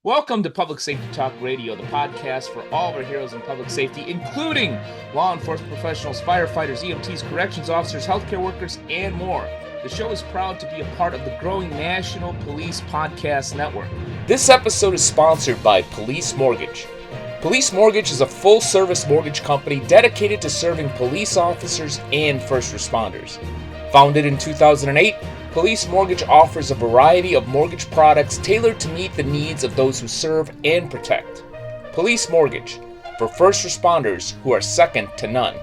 Welcome to Public Safety Talk Radio, the podcast for all of our heroes in public safety, including law enforcement professionals, firefighters, EMTs, corrections officers, healthcare workers, and more. The show is proud to be a part of the growing National Police Podcast Network. This episode is sponsored by Police Mortgage. Police Mortgage is a full-service mortgage company dedicated to serving police officers and first responders. Founded in 2008, Police Mortgage offers a variety of mortgage products tailored to meet the needs of those who serve and protect. Police Mortgage, for first responders who are second to none.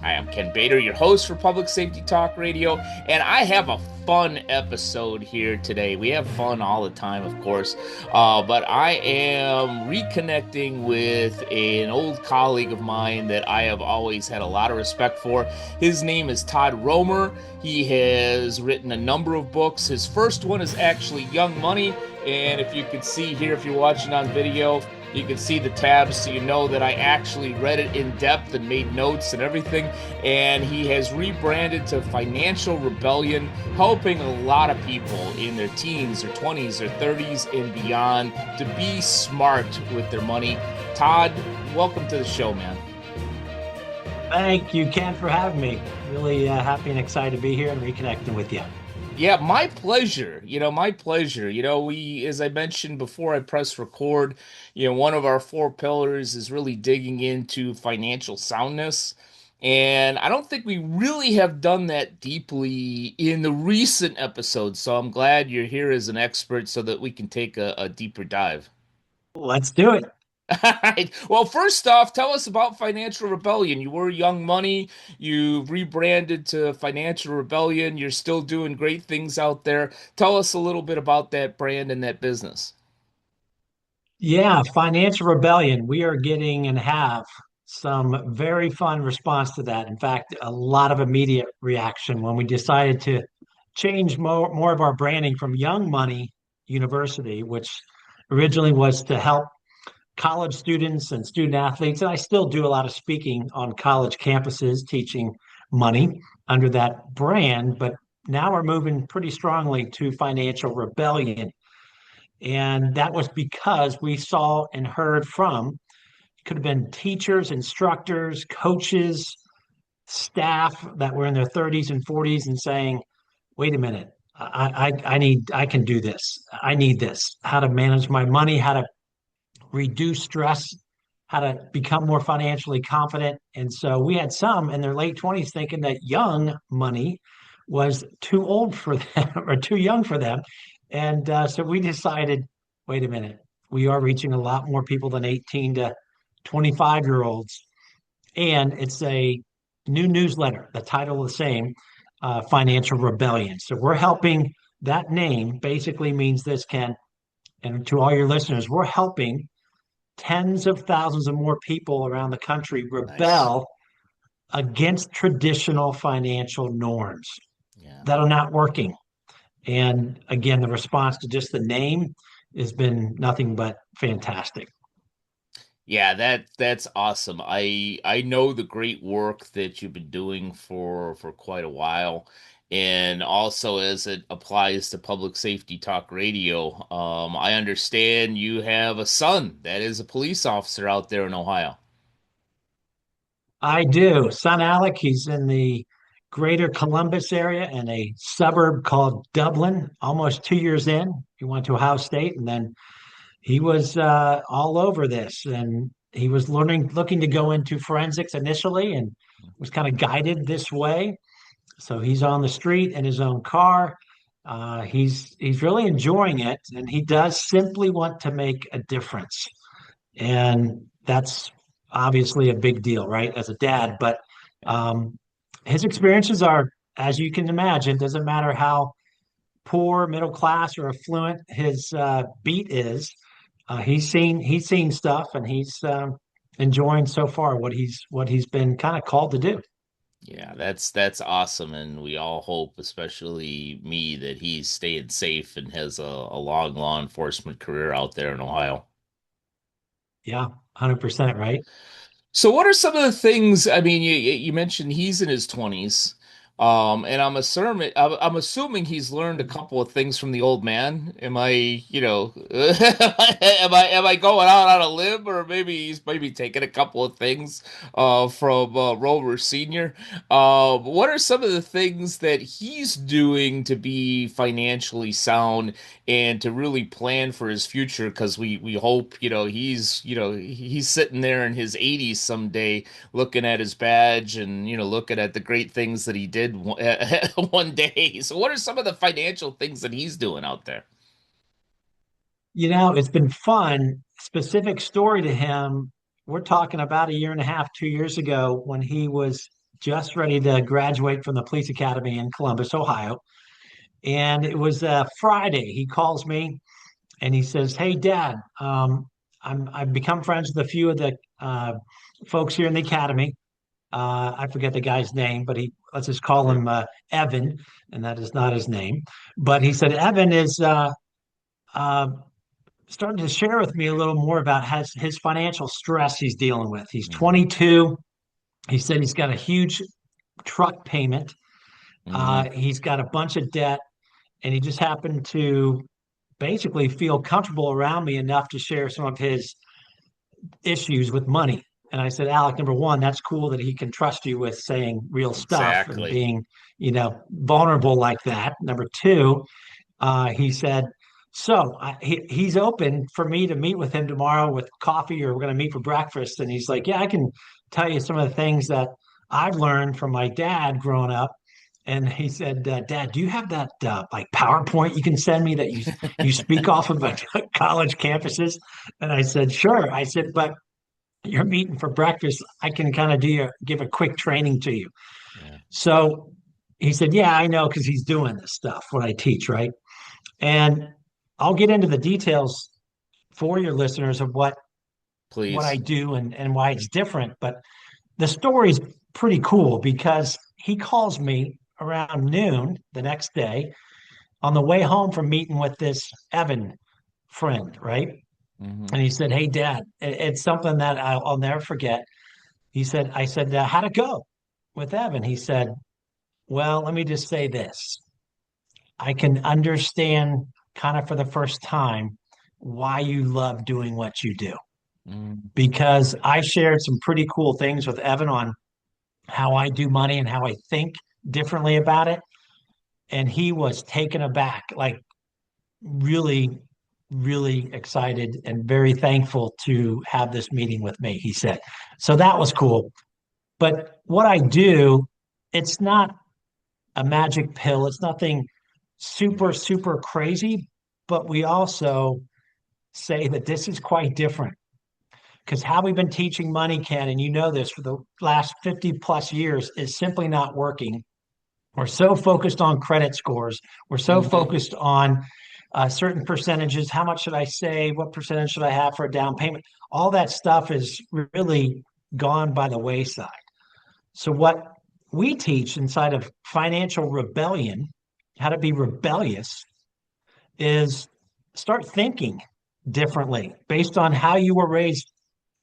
Hi, I'm Ken Bader, your host for Public Safety Talk Radio, and I have a fun episode here today. We have fun all the time, of course, but I am reconnecting with an old colleague of mine that I have always had a lot of respect for. His name is Todd Romer. He has written a number of books. His first one is actually Young Money, and if you can see here, if you're watching on video, you can see the tabs, so you know that I actually read it in depth and made notes and everything. And he has rebranded to Financial Rebellion, helping a lot of people in their teens, their 20s, their 30s, and beyond to be smart with their money. Todd, welcome to the show, man. Thank you, Ken, for having me. Really happy and excited to be here and reconnecting with you. Yeah, my pleasure. My pleasure. As I mentioned before I press record, one of our four pillars is really digging into financial soundness. And I don't think we really have done that deeply in the recent episodes. So I'm glad you're here as an expert so that we can take a deeper dive. Let's do it. All right. Well, first off, tell us about Financial Rebellion. You were Young Money. You've rebranded to Financial Rebellion. You're still doing great things out there. Tell us a little bit about that brand and that business. Yeah, Financial Rebellion. We are getting and have some very fun response to that. In fact, a lot of immediate reaction when we decided to change more of our branding from Young Money University, which originally was to help college students and student athletes. And I still do a lot of speaking on college campuses, teaching money under that brand. But now we're moving pretty strongly to Financial Rebellion. And that was because we saw and heard from, could have been teachers, instructors, coaches, staff that were in their 30s and 40s and saying, wait a minute, I can do this. I need this. How to manage my money, how to reduce stress, how to become more financially confident. And so we had some in their late 20s thinking that young money was too old for them or too young for them. And so we decided, wait a minute, we are reaching a lot more people than 18 to 25-year-olds. And it's a new newsletter, the title is the same, Financial Rebellion. So we're helping, that name basically means this, Ken, and to all your listeners, we're helping tens of thousands of more people around the country Nice. rebel against traditional financial norms Yeah. that are not working. And again, the response to just the name has been nothing but fantastic. Yeah, that's awesome. I know the great work that you've been doing for quite a while, and also as it applies to Public Safety Talk Radio. I understand you have a son that is a police officer out there in Ohio. I do. Son Alec, he's in the greater Columbus area in a suburb called Dublin, almost 2 years in. He went to Ohio State and then he was all over this, and he was looking to go into forensics initially, and was kind of guided this way. So he's on the street in his own car. He's really enjoying it, and he does simply want to make a difference, and that's obviously a big deal, right? As a dad, but um, his experiences are, as you can imagine, doesn't matter how poor, middle class, or affluent his beat is. He's seen stuff, and he's enjoying so far what he's been kind of called to do. Yeah, that's awesome, and we all hope, especially me, that he's staying safe and has a long law enforcement career out there in Ohio. Yeah, 100% right. So, what are some of the things? I mean, you mentioned he's in his 20s. And I'm assuming he's learned a couple of things from the old man. Am I, am I going out on a limb, or maybe he's maybe taking a couple of things from Rover Senior? What are some of the things that he's doing to be financially sound and to really plan for his future? Because we hope, he's sitting there in his 80s someday looking at his badge and looking at the great things that he did one day. So what are some of the financial things that he's doing out there? It's been fun. Specific story to him. We're talking about a year and a half, 2 years ago, when he was just ready to graduate from the police academy in Columbus, Ohio. And it was Friday. He calls me and he says, "Hey, Dad, I've become friends with a few of the folks here in the academy. I forget the guy's name, but let's just call Sure. him Evan, and that is not his name. But he said Evan is uh, starting to share with me a little more about his financial stress he's dealing with. He's Hmm. 22. He said he's got a huge truck payment. Hmm. He's got a bunch of debt, and he just happened to basically feel comfortable around me enough to share some of his issues with money." And I said, "Alec, number one, that's cool that he can trust you with saying real stuff and Exactly. being, vulnerable like that. Number two, he said, so he's open for me to meet with him tomorrow with coffee, or we're going to meet for breakfast." And he's like, "Yeah, I can tell you some of the things that I've learned from my dad growing up." And he said, "Dad, do you have that like PowerPoint you can send me that you speak off of college campuses?" And I said, "Sure." I said, "But you're meeting for breakfast. I can kind of give a quick training to you." Yeah. So he said, "Yeah, I know," because he's doing this stuff, what I teach, right? And I'll get into the details for your listeners of what I Please. do and why it's different. But the story's pretty cool because he calls me around noon the next day on the way home from meeting with this Evan friend, right? Hmm. And he said, "Hey, Dad, it's something that I'll never forget." He said, I said, "How'd it go with Evan?" He said, "Well, let me just say this. I can understand kind of for the first time why you love doing what you do." Hmm. Because I shared some pretty cool things with Evan on how I do money and how I think differently about it. And he was taken aback, like really, really excited and very thankful to have this meeting with me, he said. So that was cool. But what I do, it's not a magic pill. It's nothing super, super crazy. But we also say that this is quite different because how we've been teaching money, Ken, and you know this for the last 50 plus years, is simply not working. We're so focused on credit scores. We're so Hmm. focused on certain percentages. How much should I save? What percentage should I have for a down payment? All that stuff is really gone by the wayside. So, what we teach inside of financial rebellion, how to be rebellious, is start thinking differently based on how you were raised.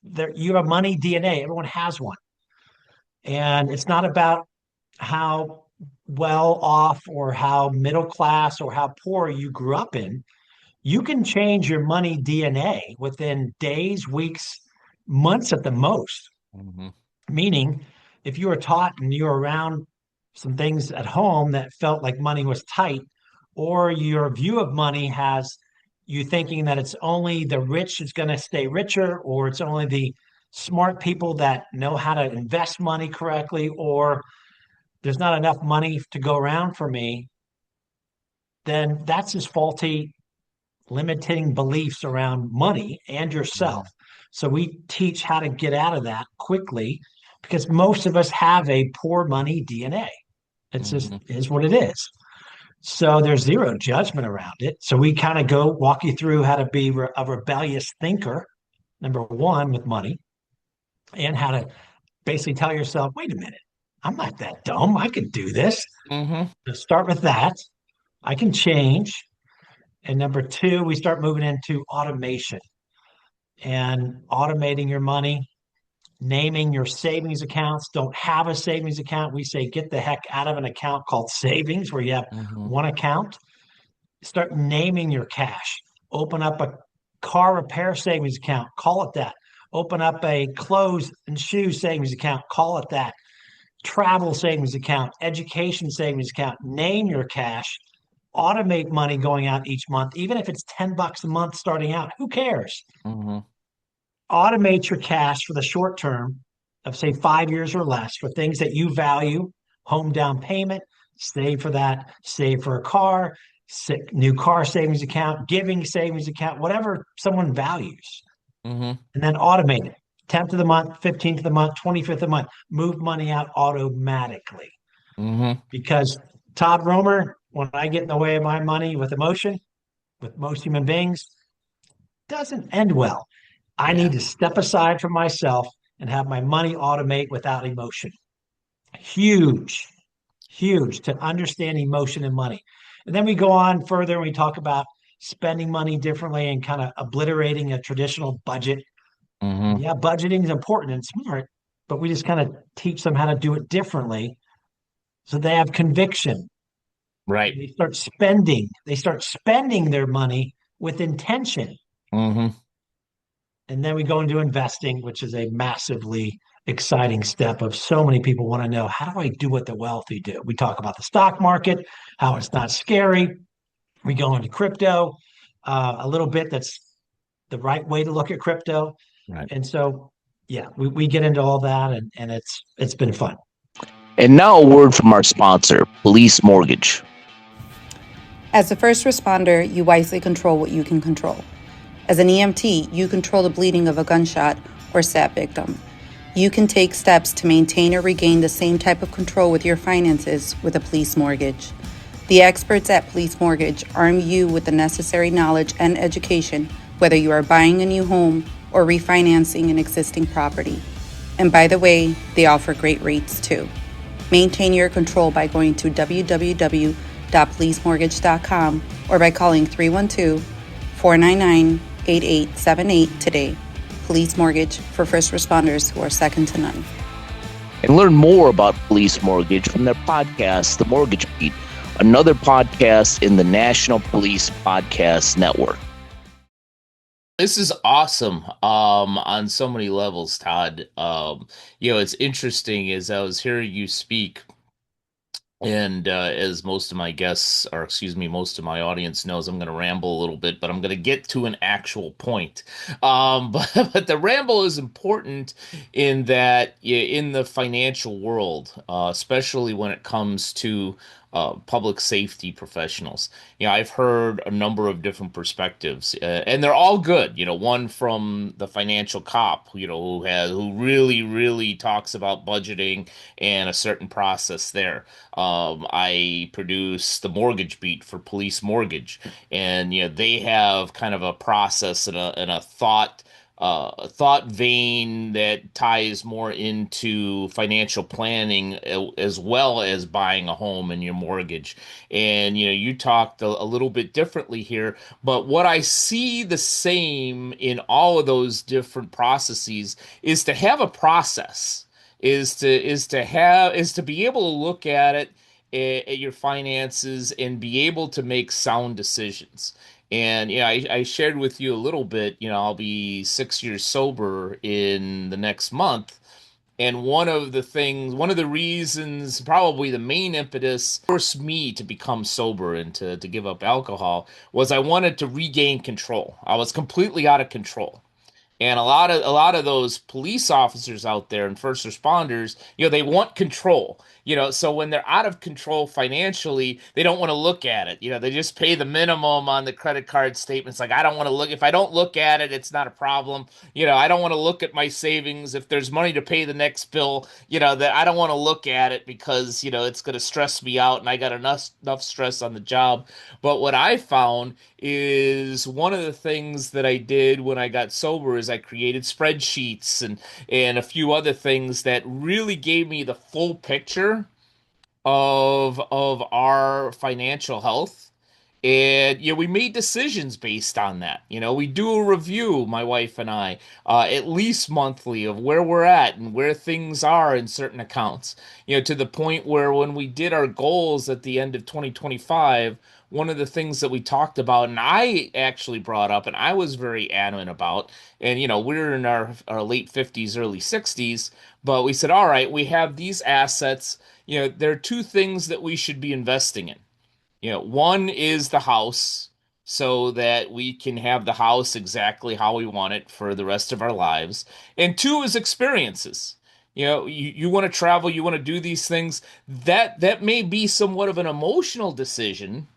There, you have money DNA. Everyone has one, and it's not about how well off or how middle class or how poor you grew up in. You can change your money DNA within days, weeks, months at the most. Hmm. Meaning, if you were taught and you were around some things at home that felt like money was tight, or your view of money has you thinking that it's only the rich is going to stay richer, or it's only the smart people that know how to invest money correctly, or there's not enough money to go around for me, then that's just faulty limiting beliefs around money and yourself. Hmm. So we teach how to get out of that quickly because most of us have a poor money DNA. It's just Hmm. is what it is. So there's zero judgment around it. So we kind of go walk you through how to be a rebellious thinker, number one, with money, and how to basically tell yourself, wait a minute, I'm not that dumb. I can do this. Hmm. So start with that. I can change. And number two, we start moving into automation and automating your money. naming your savings accounts. Don't have a savings account. We say get the heck out of an account called savings where you have Mm-hmm. one account. Start naming your cash. Open up a car repair savings account. Call it that. Open up a clothes and shoes savings account. Call it that. Travel savings account, education savings account. Name your cash. Automate money going out each month, even if it's $10 a month starting out. Who cares? Mm-hmm. Automate your cash for the short term of, say, 5 years or less for things that you value, home down payment, save for that, save for a car, new car savings account, giving savings account, whatever someone values. Mm-hmm. And then automate it. 10th of the month, 15th of the month, 25th of the month, move money out automatically. Mm-hmm. Because Todd Romer, when I get in the way of my money with emotion, with most human beings, doesn't end well. I Yeah. need to step aside from myself and have my money automate without emotion. Huge, huge to understand emotion and money. And then we go on further and we talk about spending money differently and kind of obliterating a traditional budget. Mm-hmm. Yeah, budgeting is important and smart, but we just kind of teach them how to do it differently so they have conviction. Right. They start spending their money with intention. Mm-hmm. And then we go into investing, which is a massively exciting step of so many people want to know, how do I do what the wealthy do? We talk about the stock market, how it's not scary. We go into crypto a little bit. That's the right way to look at crypto. Right. And so, yeah, we get into all that, and it's been fun. And now a word from our sponsor, Police Mortgage. As a first responder, you wisely control what you can control. As an EMT, you control the bleeding of a gunshot or stab victim. You can take steps to maintain or regain the same type of control with your finances with a police mortgage. The experts at Police Mortgage arm you with the necessary knowledge and education, whether you are buying a new home or refinancing an existing property. And by the way, they offer great rates too. Maintain your control by going to www.policemortgage.com or by calling 312-499-8878 today. Police Mortgage for first responders who are second to none. And learn more about Police Mortgage from their podcast, The Mortgage Beat, another podcast in the National Police Podcast Network. This is awesome on so many levels, Todd. It's interesting as I was hearing you speak, and as most of my guests, or excuse me, most of my audience knows, I'm going to ramble a little bit, but I'm going to get to an actual point. But the ramble is important in that in the financial world, especially when it comes to public safety professionals. I've heard a number of different perspectives, and they're all good. One from the financial cop, who really, really talks about budgeting and a certain process there. I produce the mortgage beat for Police Mortgage, and they have kind of a process and a thought vein that ties more into financial planning as well as buying a home and your mortgage. And you talked a little bit differently here, but what I see the same in all of those different processes is to have a process, is to be able to look at it at your finances and be able to make sound decisions. And I shared with you a little bit. I'll be 6 years sober in the next month. And one of the reasons, probably the main impetus, forced me to become sober and to give up alcohol was I wanted to regain control. I was completely out of control. And a lot of those police officers out there and first responders, they want control. So when they're out of control financially, they don't want to look at it. They just pay the minimum on the credit card statements. Like, I don't want to look. If I don't look at it, it's not a problem. I don't want to look at my savings. If there's money to pay the next bill, that I don't want to look at it because, it's going to stress me out and I got enough stress on the job. But what I found is one of the things that I did when I got sober is I created spreadsheets and a few other things that really gave me the full picture of our financial health. And we made decisions based on that. We do a review, my wife and I, at least monthly, of where we're at and where things are in certain accounts. To the point where when we did our goals at the end of 2025, one of the things that we talked about, and I actually brought up, and I was very adamant about, and we're in our late 50s, early 60s, but we said, all right, we have these assets. There are two things that we should be investing in. One is the house, so that we can have the house exactly how we want it for the rest of our lives. And two is experiences. You want to travel, you want to do these things. That may be somewhat of an emotional decision,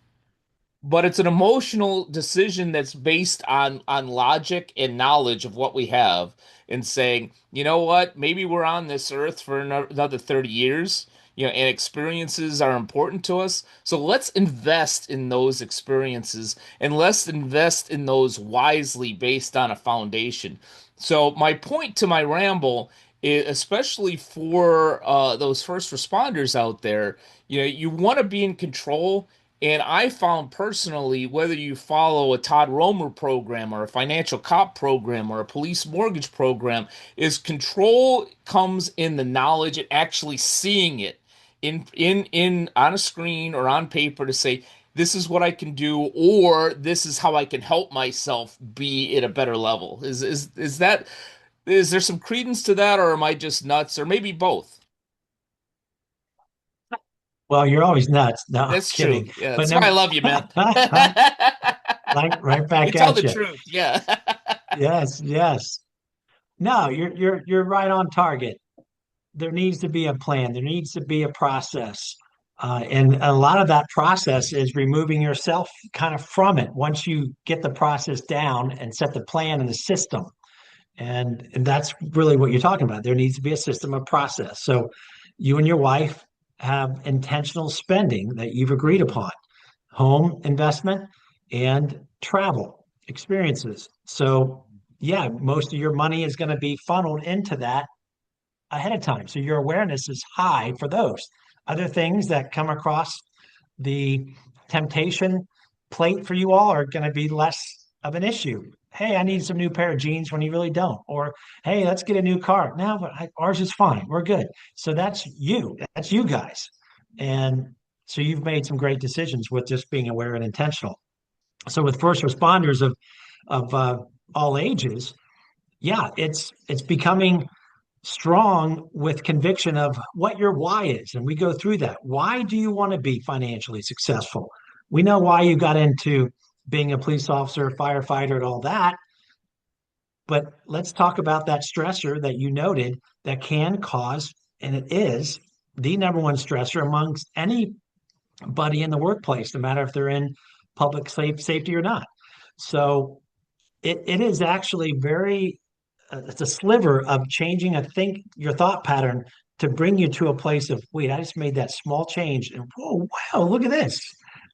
but it's an emotional decision that's based on logic and knowledge of what we have, and saying, you know what, maybe we're on this earth for another 30 years, and experiences are important to us, so let's invest in those experiences, and let's invest in those wisely based on a foundation. So my point to my ramble is, especially for those first responders out there, you want to be in control. And I found personally, whether you follow a Todd Romer program or a financial cop program or a police mortgage program, is control comes in the knowledge and actually seeing it in on a screen or on paper, to say, this is what I can do, or this is how I can help myself be at a better level. Is there some credence to that, or am I just nuts, or maybe both? Well, you're always nuts. No, I'm That's true. kidding. Yeah, But that's why I never, love you, man. right You back tell at the you. truth. Yeah. Yes, yes. No, you're right on target. There needs to be a plan. There needs to be a process. And a lot of that process is removing yourself kind of from it once you get the process down and set the plan and the system. And that's really what you're talking about. There needs to be a system of process. So you and your wife have intentional spending that you've agreed upon, home investment and travel experiences. So yeah, most of your money is going to be funneled into that ahead of time. So your awareness is high for those. Other things that come across the temptation plate for you all are going to be less of an issue. Hey, I need some new pair of jeans when you really don't. Or, hey, let's get a new car. No, but ours is fine. We're good. So that's you. That's you guys. And so you've made some great decisions with just being aware and intentional. So with first responders of all ages, yeah, it's becoming strong with conviction of what your why is. And we go through that. Why do you want to be financially successful? We know why you got into being a police officer, firefighter, and all that. But let's talk about that stressor that you noted that can cause, and it is the number one stressor amongst anybody in the workplace, no matter if they're in public safety or not. So it is actually very it's a sliver of changing your thought pattern to bring you to a place of, wait, I just made that small change, and whoa, wow, look at this.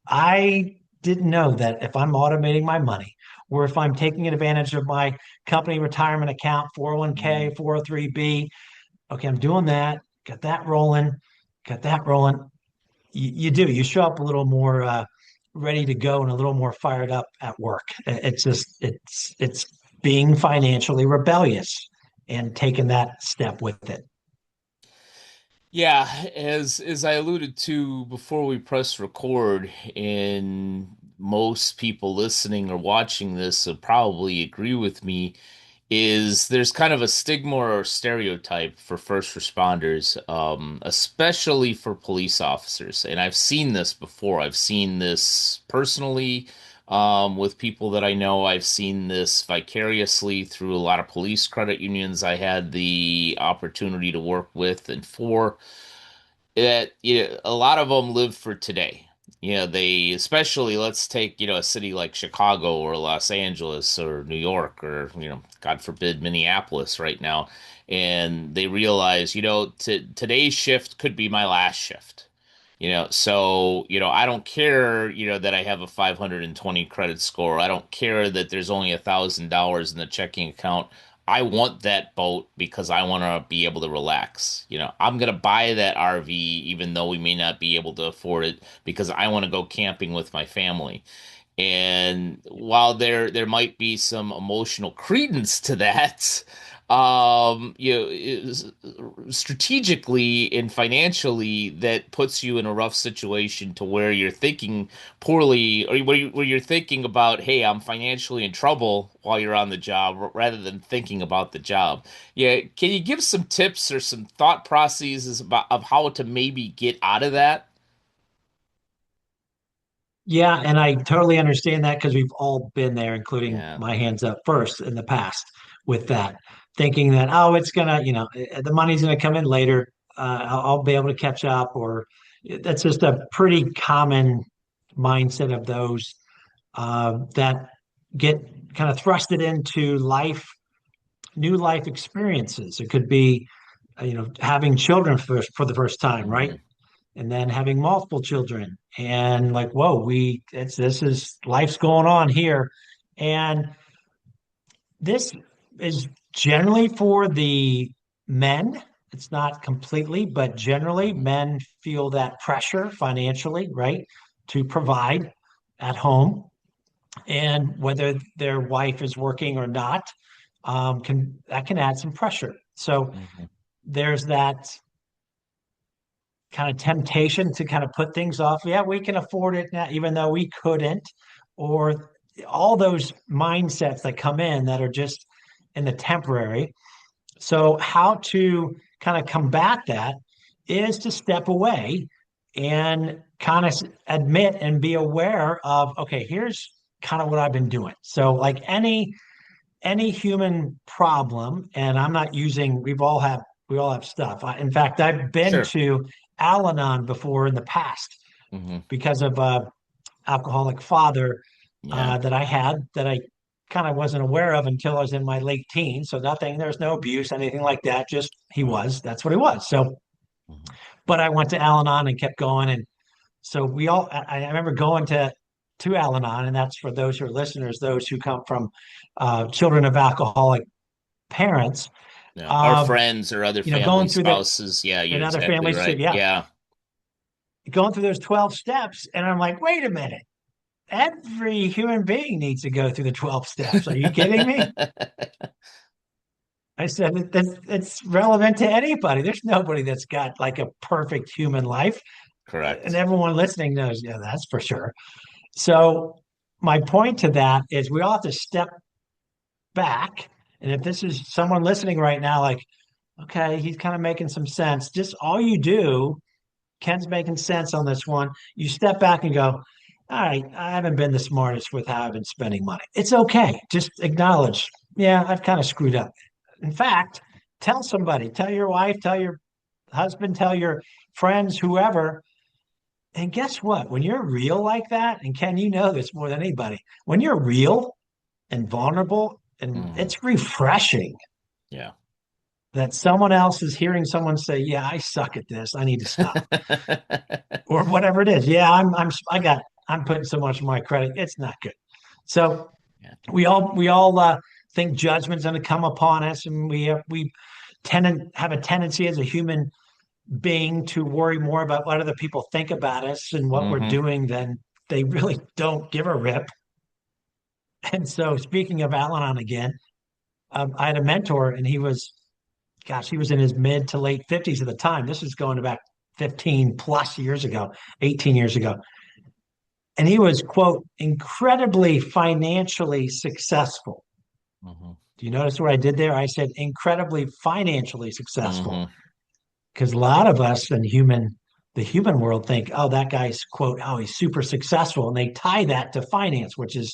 I didn't know that if I'm automating my money, or if I'm taking advantage of my company retirement account, 401k, 403b, okay, I'm doing that, got that rolling. You show up a little more ready to go and a little more fired up at work. It's being financially rebellious and taking that step with it. Yeah, as I alluded to before we press record, and most people listening or watching this will probably agree with me, is there's kind of a stigma or stereotype for first responders, especially for police officers. And I've seen this before. I've seen this personally, with people that I know. I've seen this vicariously through a lot of police credit unions I had the opportunity to work with and for. That a lot of them live for today. They, especially, let's take a city like Chicago or Los Angeles or New York, or God forbid, Minneapolis right now, and they realize today's shift could be my last shift. So I don't care that I have a 520 credit score. I don't care that there's only $1,000 in the checking account. I want that boat because I want to be able to relax. I'm going to buy that RV even though we may not be able to afford it because I want to go camping with my family. And while there might be some emotional credence to that, strategically and financially, that puts you in a rough situation to where you're thinking poorly, or where you're thinking about, hey, I'm financially in trouble while you're on the job, rather than thinking about the job. Yeah, can you give some tips or some thought processes about of how to maybe get out of that? Yeah, and I totally understand that because we've all been there, including Yeah. my hands up first in the past with that, thinking that, oh, it's gonna, the money's gonna come in later. I'll be able to catch up, or that's just a pretty common mindset of those that get kind of thrusted into life, new life experiences. It could be, having children for the first time, right? Hmm. And then having multiple children and like, whoa, this is life's going on here. And this is generally for the men. It's not completely, but generally Hmm. men feel that pressure financially, right, to provide at home. And whether their wife is working or not, can add some pressure. So Hmm. there's that kind of temptation to kind of put things off. Yeah, we can afford it now, even though we couldn't, or all those mindsets that come in that are just in the temporary. So, how to kind of combat that is to step away and kind of admit and be aware of, okay, here's kind of what I've been doing. So, like any human problem, and I'm not using, we all have stuff. In fact, I've been Sure. to Al-Anon before in the past Hmm. because of alcoholic father Yeah. that I had that I kind of wasn't aware of until I was in my late teens. So nothing, there's no abuse, anything like that. Just that's what he was. So, Hmm. but I went to Al-Anon and kept going, and so I remember going to Al-Anon, and that's for those who are listeners, those who come from children of alcoholic parents, Yeah. Our uh, friends or other going family through the spouses. Yeah, in you're other exactly families too. right. Yeah, Yeah. going through those 12 steps, and I'm like, wait a minute, every human being needs to go through the 12 steps. Are you kidding me? I said it's relevant to anybody. There's nobody that's got like a perfect human life, and Correct. everyone listening knows, yeah, that's for sure. So my point to that is we all have to step back. And if this is someone listening right now, like, okay, he's kind of making some sense. Just all you do, Ken's making sense on this one. You step back and go, all right, I haven't been the smartest with how I've been spending money. It's okay. Just acknowledge, yeah, I've kind of screwed up. In fact, tell somebody, tell your wife, tell your husband, tell your friends, whoever. And guess what? When you're real like that, and Ken, you know this more than anybody, when you're real and vulnerable, and Hmm. it's refreshing Yeah. that someone else is hearing someone say, "Yeah, I suck at this. I need to stop," or whatever it is. Yeah, I'm putting so much of my credit. It's not good. So Yeah. we all think judgment's going to come upon us, and we tend to have a tendency as a human being to worry more about what other people think about us and what we're Hmm. doing than they really don't give a rip. And so, speaking of Al-Anon again, I had a mentor, and he was in his mid to late 50s at the time. This is going back 15 plus years ago, 18 years ago. And he was, quote, incredibly financially successful. Hmm. Do you notice what I did there? I said incredibly financially successful Hmm. because a lot of us in the human world think, oh, that guy's, quote, oh, he's super successful. And they tie that to finance, which is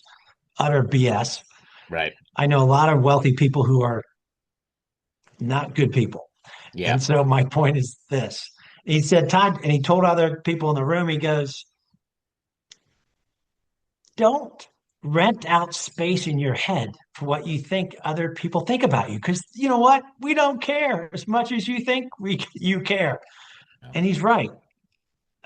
utter BS. Right. I know a lot of wealthy people who are not good people. Yeah. And so my point is this. He said, Todd, and he told other people in the room, he goes, don't rent out space in your head for what you think other people think about you. Because you know what? We don't care as much as you think you care. Yeah. And he's right.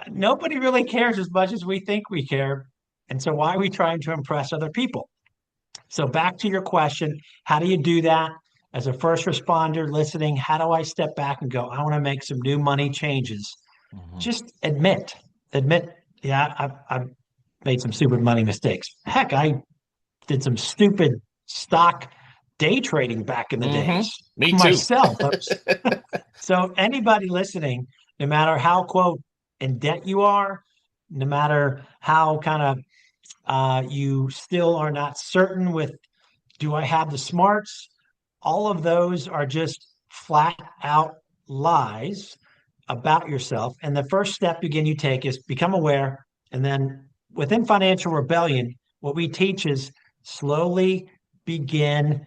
Nobody really cares as much as we think we care. And so why are we trying to impress other people? So back to your question, how do you do that? as a first responder listening, how do I step back and go, I want to make some new money changes? Mhm. Just admit, yeah, I've made some stupid money mistakes. Heck, I did some stupid stock day trading back in the days Me too. myself. So anybody listening, no matter how quote in debt you are, no matter how kind of you still are not certain with, do I have the smarts? All of those are just flat out lies about yourself. And the first step again you take is become aware. And then within financial rebellion, what we teach is slowly begin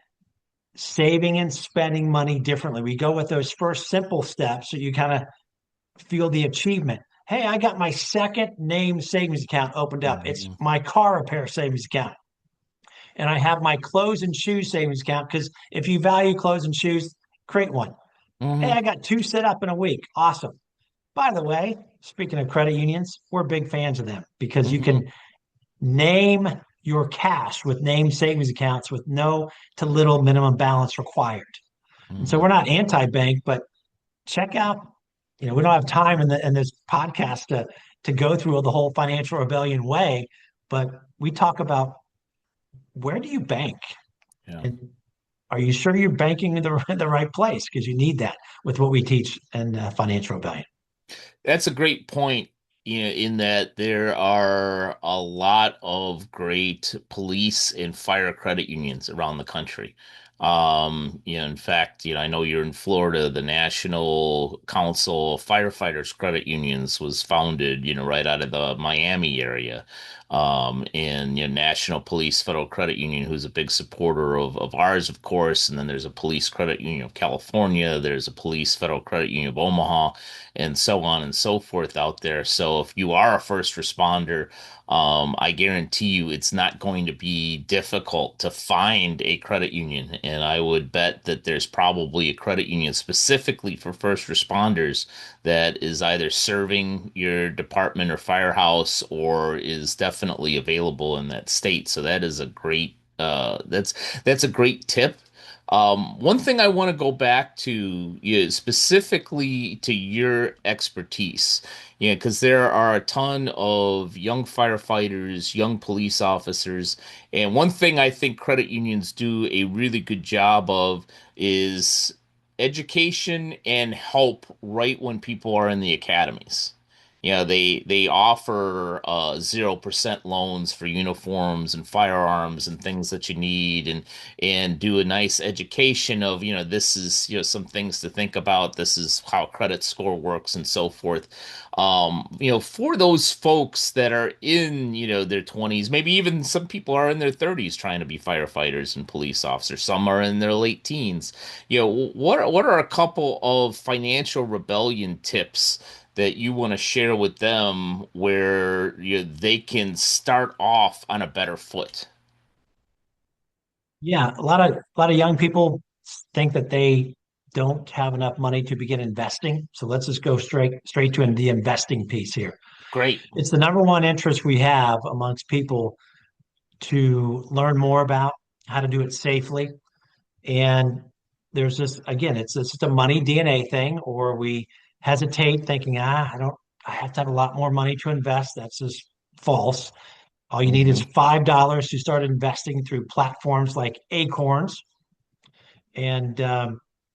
saving and spending money differently. We go with those first simple steps so you kind of feel the achievement. Hey, I got my second name savings account opened up. It's Mhm. my car repair savings account. And I have my clothes and shoes savings account because if you value clothes and shoes, create one. Hey, Mhm. I got two set up in a week. Awesome. By the way, speaking of credit unions, we're big fans of them because you Mhm. can name your cash with named savings accounts with no to little minimum balance required. And so Mhm. we're not anti-bank, but check out, we don't have time in this podcast to go through the whole financial rebellion way, but we talk about where do you bank? Yeah. And are you sure you're banking in the right place? Because you need that with what we teach in financial rebellion. That's a great point, in that there are a lot of great police and fire credit unions around the country. In fact, I know you're in Florida. The National Council of Firefighters Credit Unions was founded, right out of the Miami area. And National Police Federal Credit Union, who's a big supporter of ours, of course. And then there's a Police Credit Union of California. There's a Police Federal Credit Union of Omaha, and so on and so forth out there. So if you are a first responder, I guarantee you it's not going to be difficult to find a credit union. And I would bet that there's probably a credit union specifically for first responders that is either serving your department or firehouse or is definitely available in that state. So that is a great that's a great tip. One thing I want to go back to is specifically to your expertise, because there are a ton of young firefighters, young police officers, and one thing I think credit unions do a really good job of is education and help right when people are in the academies. They offer 0% loans for uniforms and firearms and things that you need, and do a nice education of, this is, some things to think about. This is how credit score works and so forth. For those folks that are in, their 20s, maybe even some people are in their 30s trying to be firefighters and police officers. Some are in their late teens. What are a couple of financial rebellion tips that you want to share with them where they can start off on a better foot? Yeah, a lot of young people think that they don't have enough money to begin investing. So let's just go straight to the investing piece here. Great. It's the number one interest we have amongst people to learn more about how to do it safely. And there's just, again, it's just a money DNA thing, or we hesitate thinking, I have to have a lot more money to invest. That's just false. All you need is Hmm. $5 to start investing through platforms like Acorns, and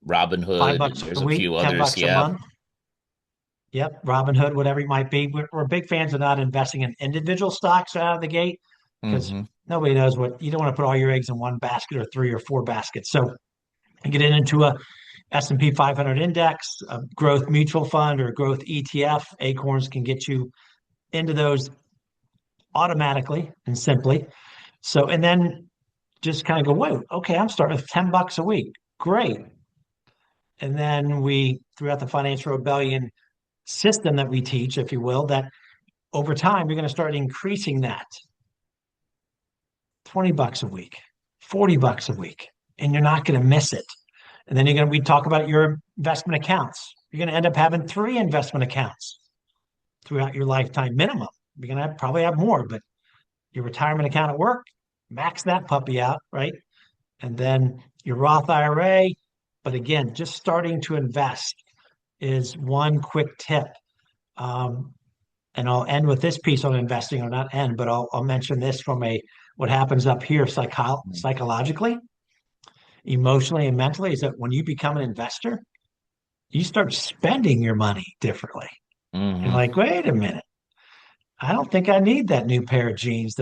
Robin five Hood, and bucks a there's a week, few ten others. bucks a Yep. month. Yep, Robinhood, whatever it might be. We're big fans of not investing in individual stocks out of the gate because Hmm. nobody knows what you don't want to put all your eggs in one basket or three or four baskets. So you get into a S&P 500 index, a growth mutual fund, or a growth ETF. Acorns can get you into those automatically and simply. So, and then just kind of go, wait, okay, I'm starting with $10 a week. Great. And then throughout the financial rebellion system that we teach, if you will, that over time, you're going to start increasing that $20 a week, $40 a week, and you're not going to miss it. And then we talk about your investment accounts. You're going to end up having three investment accounts throughout your lifetime minimum. You're going to probably have more, but your retirement account at work, max that puppy out, right? and then your Roth IRA. But again, just starting to invest is one quick tip. Um, and I'll end with this piece on investing, or not end, but I'll mention this from what happens up here psychologically, emotionally, and mentally is that when you become an investor, you start spending your money differently. You're Mm-hmm. like, wait a minute, I don't think I need that new pair of jeans.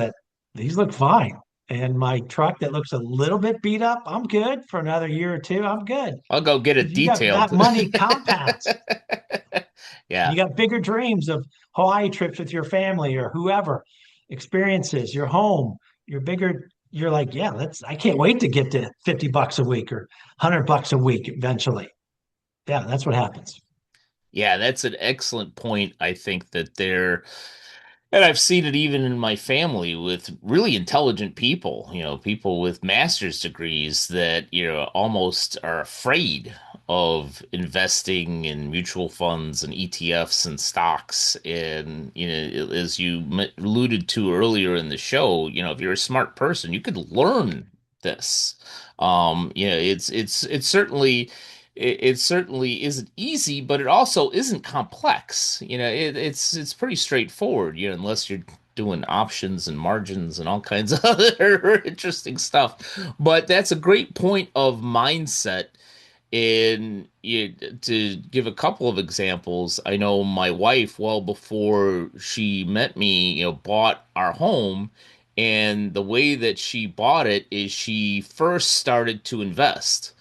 These look fine. And my truck that looks a little bit beat up, I'm good for another year or two. I'm good. I'll go get it Because you got detailed. that money compounds. Yeah. You got bigger dreams of Hawaii trips with your family or whoever, experiences, your home, you're like, yeah, I can't wait to get to $50 a week or $100 a week eventually. Yeah, that's what happens. Yeah, that's an excellent point. I think that and I've seen it even in my family with really intelligent people, people with master's degrees that, almost are afraid of investing in mutual funds and ETFs and stocks. And, as you alluded to earlier in the show, if you're a smart person, you could learn this. It's certainly it certainly isn't easy, but it also isn't complex. It's pretty straightforward, unless you're doing options and margins and all kinds of other interesting stuff. But that's a great point of mindset. To give a couple of examples, I know my wife, well before she met me, bought our home. And the way that she bought it is she first started to invest.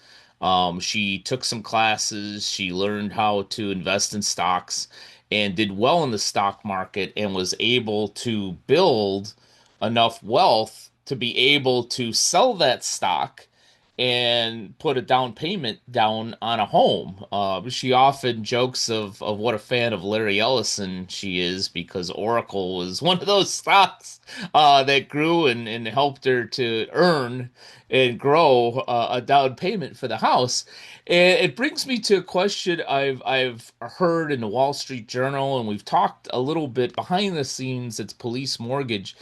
She took some classes, she learned how to invest in stocks and did well in the stock market and was able to build enough wealth to be able to sell that stock and put a down payment down on a home. She often jokes of what a fan of Larry Ellison she is because Oracle was one of those stocks that grew and helped her to earn and grow a down payment for the house. And it brings me to a question I've heard in the Wall Street Journal, and we've talked a little bit behind the scenes. It's police mortgage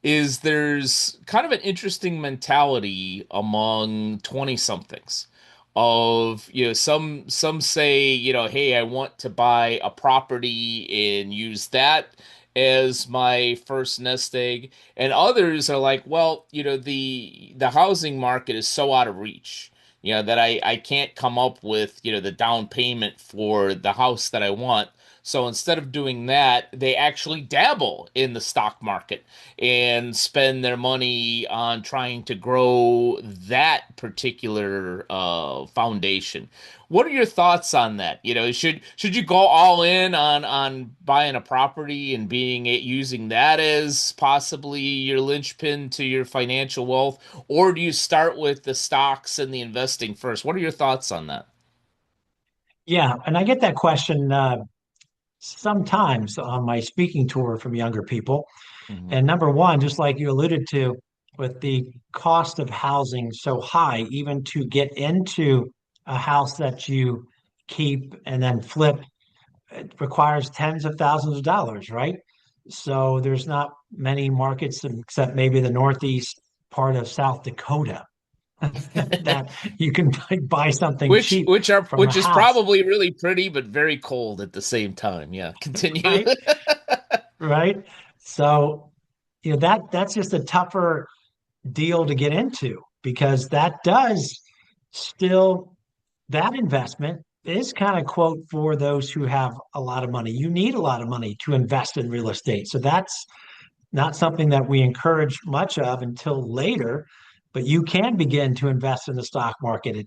is there's kind of an interesting mentality among 20 somethings of some say hey, I want to buy a property and use that as my first nest egg, and others are like, well, the housing market is so out of reach, that I can't come up with the down payment for the house that I want. So instead of doing that, they actually dabble in the stock market and spend their money on trying to grow that particular foundation. What are your thoughts on that? Should you go all in on buying a property and using that as possibly your linchpin to your financial wealth, or do you start with the stocks and the investing first? What are your thoughts on that? Yeah, and I get that question sometimes on my speaking tour from younger people. Hmm. And number one, just like you alluded to, with the cost of housing so high, even to get into a house that you keep and then flip, it requires tens of thousands of dollars, right? So there's not many markets except maybe the northeast part of South Dakota that you can buy something Which cheap which are from a which is house, probably really pretty but very cold at the same time. Yeah, continue. right? Right. So, that's just a tougher deal to get into because still that investment is kind of quote for those who have a lot of money. You need a lot of money to invest in real estate. So that's not something that we encourage much of until later, but you can begin to invest in the stock market at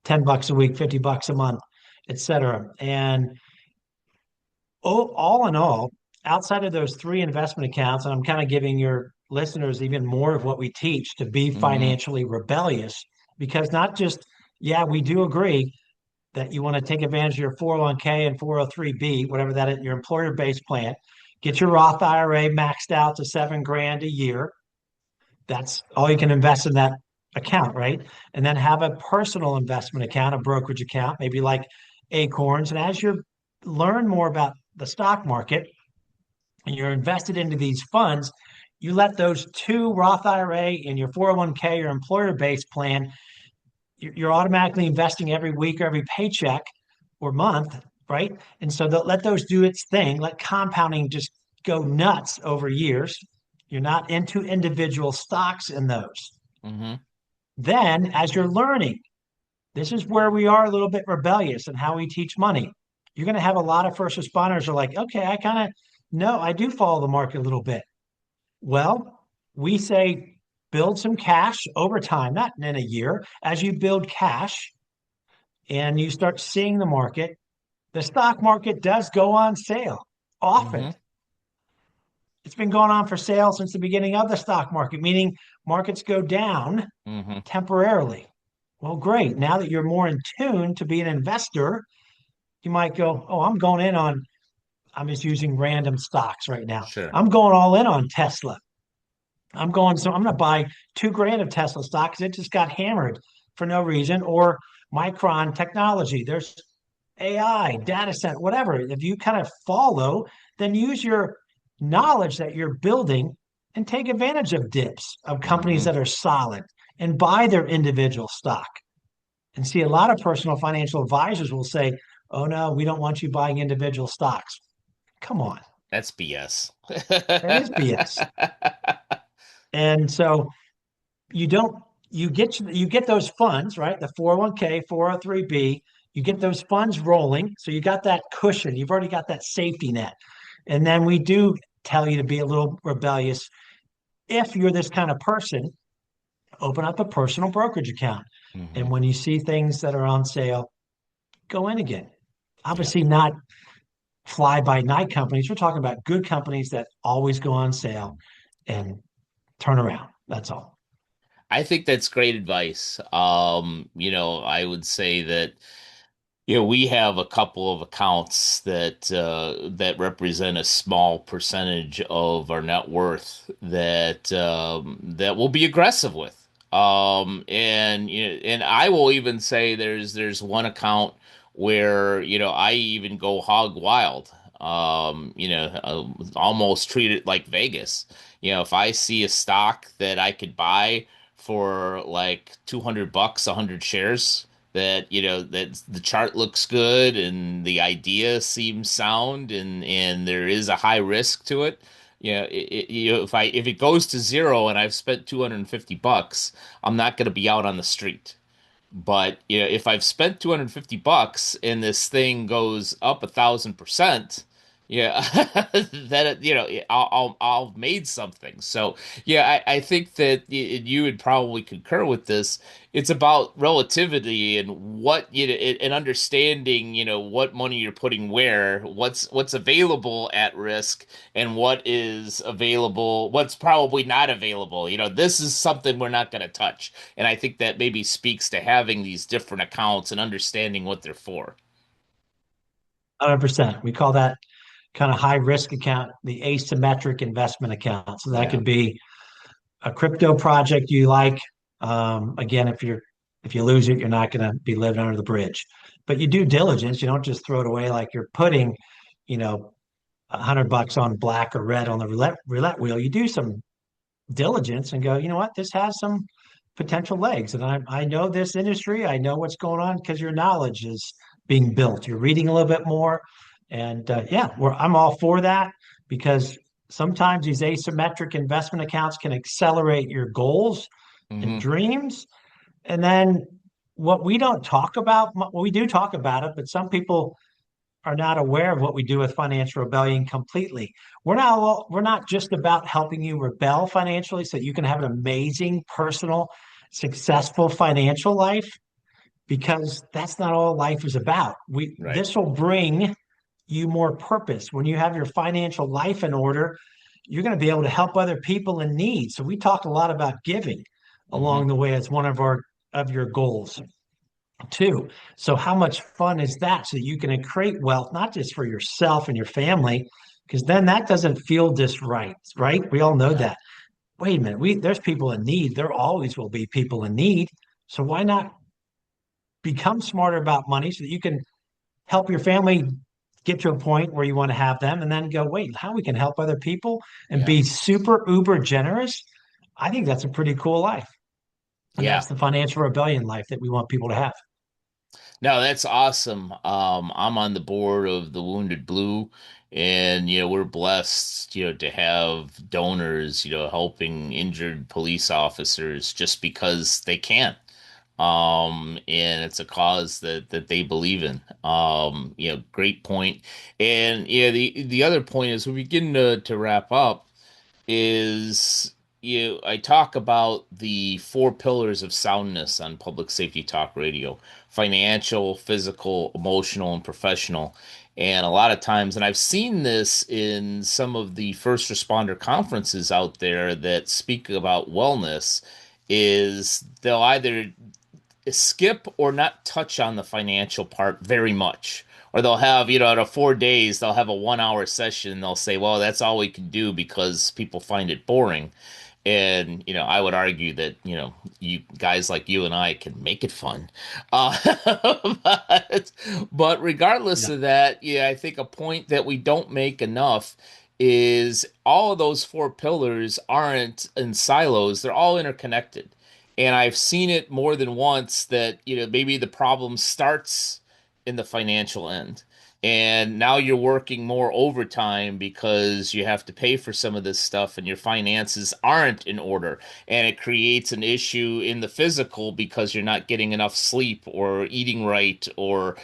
$10 a week, $50 a month, et cetera. And all in all, outside of those three investment accounts, and I'm kind of giving your listeners even more of what we teach to be Hmm. financially rebellious, because not just, yeah, we do agree that you want to take advantage of your 401k and 403b, whatever that is, your employer based plan. Get your Roth IRA maxed out to 7 grand a year. That's all you can invest in that account, right? And then have a personal investment account, a brokerage account, maybe like Acorns. And as you learn more about the stock market and you're invested into these funds, You let those two Roth IRA and your 401k, your employer-based plan, you're automatically investing every week or every paycheck or month, right? And so let those do its thing. Let compounding just go nuts over years. You're not into individual stocks in those. Mm-hmm. Then, as you're learning, this is where we are a little bit rebellious in how we teach money. You're going to have a lot of first responders who are like, okay, I kind of know I do follow the market a little bit. Well, we say build some cash over time, not in a year. As you build cash and you start seeing the market, the stock market does go on sale often. Mm-hmm. It's been going on for sale since the beginning of the stock market, meaning markets go down Mm-hmm. temporarily. Well, great. Now that you're more in tune to be an investor, you might go, oh, I'm just using random stocks right now. Sure. I'm going all in on Tesla. I'm going to buy $2,000 of Tesla stock because it just got hammered for no reason. Or Micron Technology. There's AI, data center, whatever. If you kind of follow, then use your knowledge that you're building and take advantage of dips of companies Mm-hmm. that are solid and buy their individual stock. And see, a lot of personal financial advisors will say, oh, no, we don't want you buying individual stocks. Come on. That's BS. That is BS. And so you don't you get those funds, right? The 401k, 403b, you get those funds rolling. So you got that cushion. You've already got that safety net. And then we do tell you to be a little rebellious. If you're this kind of person, open up a personal brokerage account. Mm-hmm. And when you see things that are on sale, go in again. Yeah. Obviously, not fly by night companies. We're talking about good companies that always go on sale and turn around. That's all. I think that's great advice. I would say that we have a couple of accounts that represent a small percentage of our net worth that we'll be aggressive with. And I will even say there's one account where I even go hog wild. Almost treat it like Vegas. If I see a stock that I could buy for like $200, 100 shares, that that the chart looks good and the idea seems sound, and there is a high risk to it. If it goes to zero and I've spent $250, I'm not going to be out on the street. But if I've spent $250 and this thing goes up 1,000%, yeah, that I'll made something. So yeah, I think that you would probably concur with this. It's about relativity and what and understanding what money you're putting where, what's available at risk, and what is available, what's probably not available. This is something we're not going to touch. And I think that maybe speaks to having these different accounts and understanding what they're for. 100%. We call that kind of high risk account the asymmetric investment account. So that Yeah. could be a crypto project you like. Again, if you lose it, you're not going to be living under the bridge. But you do diligence. You don't just throw it away like you're putting, you know, $100 on black or red on the roulette wheel. You do some diligence and go, you know what, this has some potential legs. And I know this industry. I know what's going on because your knowledge is being built. You're reading a little bit more. And yeah, I'm all for that because sometimes these asymmetric investment accounts can accelerate your goals and Hmm. dreams. And then what we don't talk about, well, we do talk about it, but some people are not aware of what we do with financial rebellion completely. We're not just about helping you rebel financially so you can have an amazing personal successful financial life because that's not all life is about. We Right. This will bring you more purpose. When you have your financial life in order, you're going to be able to help other people in need. So we talk a lot about giving Hmm. along the way as one of your goals too. So how much fun is that? So you can create wealth, not just for yourself and your family, because then that doesn't feel just right, right? We all know Yeah. that. Wait a minute, there's people in need. There always will be people in need. So why not become smarter about money so that you can help your family get to a point where you want to have them and then go, wait, how we can help other people and Yeah. be super uber generous. I think that's a pretty cool life. And Yeah. that's the financial rebellion life that we want people to have. No, that's awesome. I'm on the board of the Wounded Blue, and we're blessed, to have donors, helping injured police officers just because they can. And it's a cause that they believe in. Great point. And the other point is we begin to wrap up is I talk about the four pillars of soundness on public safety talk radio: financial, physical, emotional, and professional. And a lot of times, and I've seen this in some of the first responder conferences out there that speak about wellness, is they'll either skip or not touch on the financial part very much. Or they'll have, out of 4 days, they'll have a 1 hour session and they'll say, well, that's all we can do because people find it boring. And, I would argue that, you guys like you and I can make it fun. Uh, but regardless Yeah. of that, yeah, I think a point that we don't make enough is all of those four pillars aren't in silos, they're all interconnected. And I've seen it more than once that, maybe the problem starts in the financial end. And now you're working more overtime because you have to pay for some of this stuff and your finances aren't in order. And it creates an issue in the physical because you're not getting enough sleep or eating right or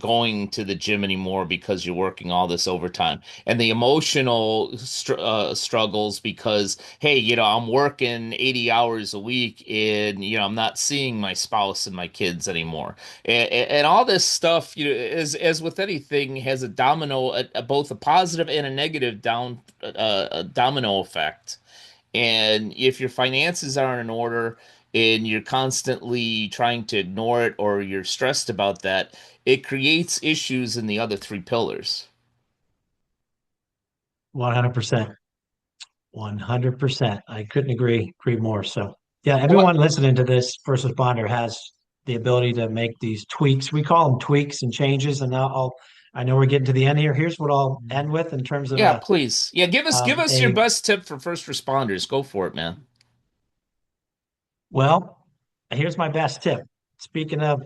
going to the gym anymore because you're working all this overtime. And the emotional struggles because, hey, I'm working 80 hours a week and, I'm not seeing my spouse and my kids anymore. And all this stuff, as with anything, has a both a positive and a negative a domino effect. And if your finances aren't in order and you're constantly trying to ignore it or you're stressed about that, it creates issues in the other three pillars. 100%. 100%. I couldn't agree more. So, yeah, Well, everyone listening to this first responder has the ability to make these tweaks. We call them tweaks and changes. And now I know we're getting to the end here. Here's what I'll end with in terms of yeah, please. Yeah, give us your a best tip for first responders. Go for it, man. well, here's my best tip. Speaking of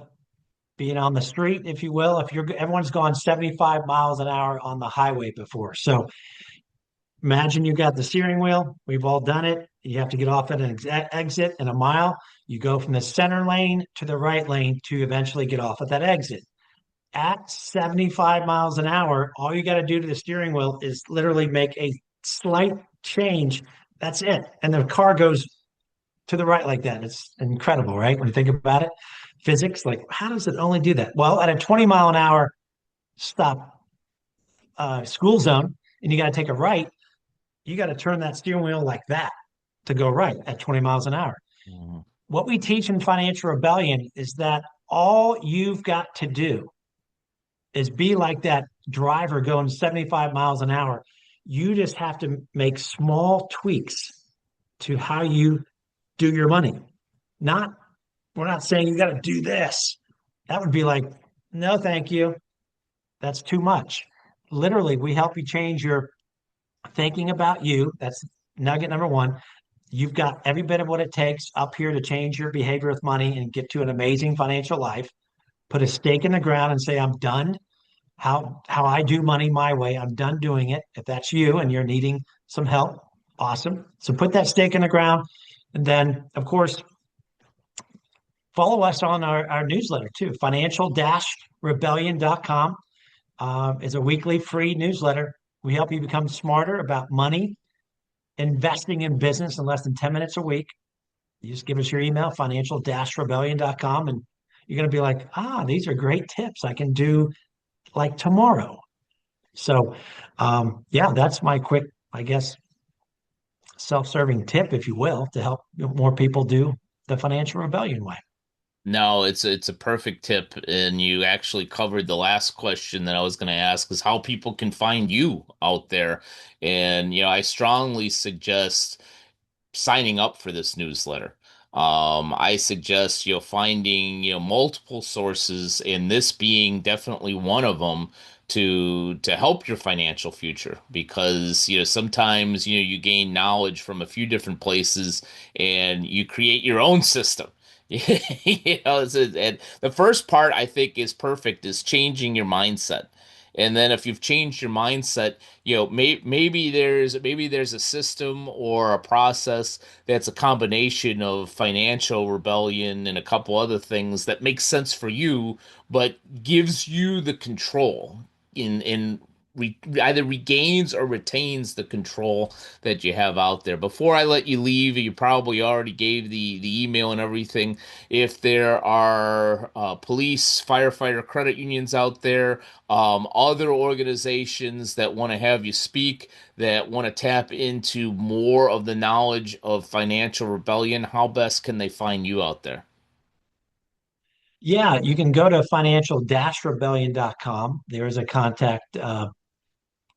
being on the street, if you will, if you're everyone's gone 75 miles an hour on the highway before. So imagine you got the steering wheel. We've all done it. You have to get off at an exit in a mile. You go from the center lane to the right lane to eventually get off at that exit. At 75 miles an hour, all you got to do to the steering wheel is literally make a slight change. That's it. And the car goes to the right like that. It's incredible, right? When you think about it, physics, like how does it only do that? Well, at a 20 mile an hour stop school zone, and you got to take a right, you got to turn that steering wheel like that to go right at 20 miles an hour. Mhm. What we teach in Financial Rebellion is that all you've got to do is be like that driver going 75 miles an hour. You just have to make small tweaks to how you do your money. Not, we're not saying you got to do this. That would be like, no, thank you. That's too much. Literally, we help you change your thinking about you. That's nugget number one. You've got every bit of what it takes up here to change your behavior with money and get to an amazing financial life. Put a stake in the ground and say, I'm done. How I do money my way. I'm done doing it. If that's you and you're needing some help, awesome. So put that stake in the ground. And then, of course, follow us on our newsletter too. Financial-rebellion.com is a weekly free newsletter. We help you become smarter about money, investing in business in less than 10 minutes a week. You just give us your email, financial-rebellion.com, and you're going to be like, these are great tips I can do like tomorrow. So, yeah, that's my quick, I guess, self-serving tip, if you will, to help more people do the financial rebellion way. No, it's a perfect tip, and you actually covered the last question that I was going to ask is how people can find you out there. And I strongly suggest signing up for this newsletter. I suggest, finding, multiple sources, and this being definitely one of them to help your financial future, because, sometimes, you gain knowledge from a few different places and you create your own system. And the first part I think is perfect, is changing your mindset. And then if you've changed your mindset, maybe there's a system or a process that's a combination of financial rebellion and a couple other things that makes sense for you, but gives you the control either regains or retains the control that you have out there. Before I let you leave, you probably already gave the email and everything. If there are police, firefighter, credit unions out there, other organizations that want to have you speak, that want to tap into more of the knowledge of financial rebellion, how best can they find you out there? Yeah, you can go to financial-rebellion.com. There is a contact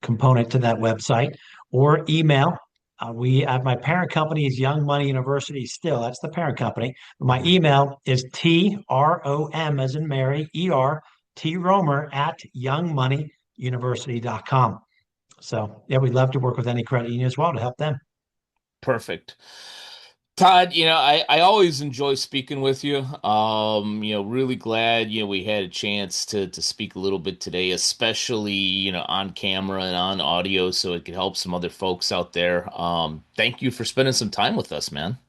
component to that website, or email. My parent company is Young Money University still. That's the parent company. My email is TROM as in Mary, T Romer at youngmoneyuniversity.com. So yeah, we'd love to work with any credit union as well to help them. Perfect. Todd, I always enjoy speaking with you. Really glad, we had a chance to speak a little bit today, especially, on camera and on audio, so it could help some other folks out there. Thank you for spending some time with us, man.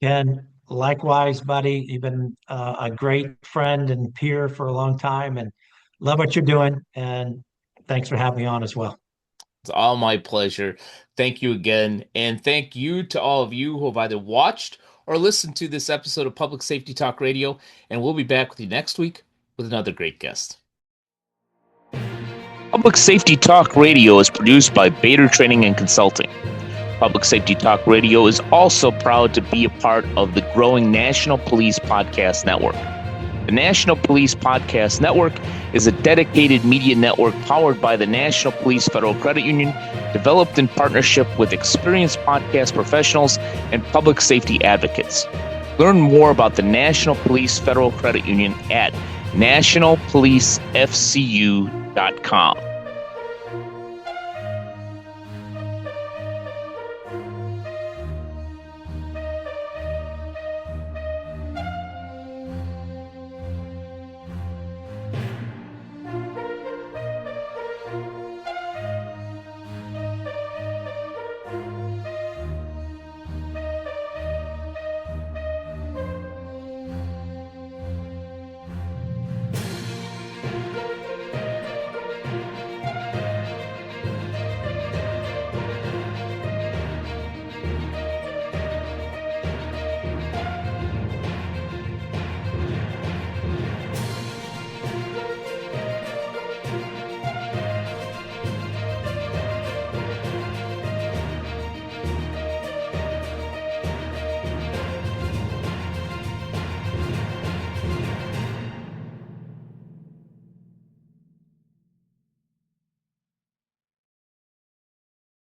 And likewise, buddy, you've been a great friend and peer for a long time, and love what you're doing. And thanks for having me on as well. It's all my pleasure. Thank you again. And thank you to all of you who have either watched or listened to this episode of Public Safety Talk Radio. And we'll be back with you next week with another great guest. Public Safety Talk Radio is produced by Bader Training and Consulting. Public Safety Talk Radio is also proud to be a part of the growing National Police Podcast Network. The National Police Podcast Network is a dedicated media network powered by the National Police Federal Credit Union, developed in partnership with experienced podcast professionals and public safety advocates. Learn more about the National Police Federal Credit Union at nationalpolicefcu.com.